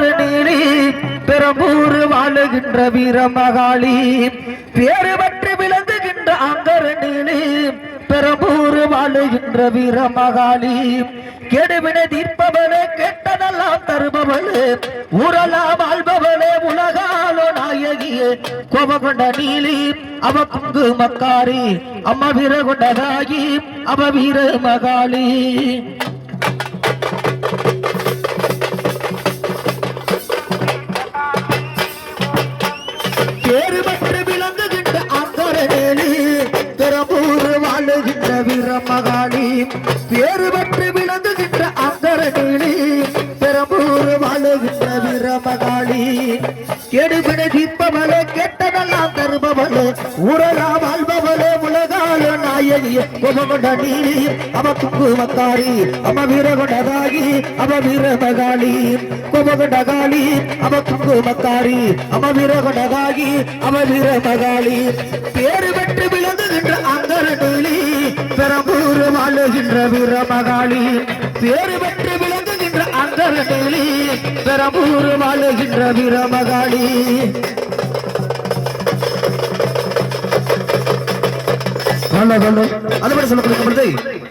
அங்கரணிலே பெரம்பூர் வாழுகின்ற வீரமகாளி பேரு பற்றி விளங்குகின்ற அங்கரணிலே பெரம்பூர் வாழுகின்ற வீரமகாளி கெடுவினை தீர்ப்பவளே கெட்டதெல்லாம் தருபவளே ஊரெல்லாம் வாழ்பவளே உலகாலோ நாயகியே கோபகொண்ட நீலி அவ குங்கு மக்காரி அம்மா வீர கொண்டதாகி அவ வீர மகாளி பேரு பற்றி விளங்குகின்ற அங்கரணிலே பெரம்பூர் வாழுகின்ற வீரமகாளி பேரு பற்றி விளங்குகின்ற அங்கரணிலே பெரம்பூர் வாழுகின்ற வீரமகாளி கெடுபினை தீர்ப்பவளே கெட்டதெல்லாம் தருபவளே ஊரெல்லாம் வாழ்பவளே உலகால நாயகியே கோபகொண்ட நீலி அவ குங்கு மக்காரி அவ வீர கொண்டதாகி அவ வீர மகாளி கோபகொண்ட காளி அவ குங்கு மக்காரி அவ வீர கொண்டதாகி அவ வீர மகாளி பேரு பெற்று விளங்குகின்ற அங்கரணிலே பெரம்பூர் வாழுகின்ற வீர மகாளி பேரு பெற்று விளங்குகின்ற அங்கரணிலே பெரம்பூர் வாழுகின்ற வீர மகாளி அது மாதிரி சொல்லப்படுகிறது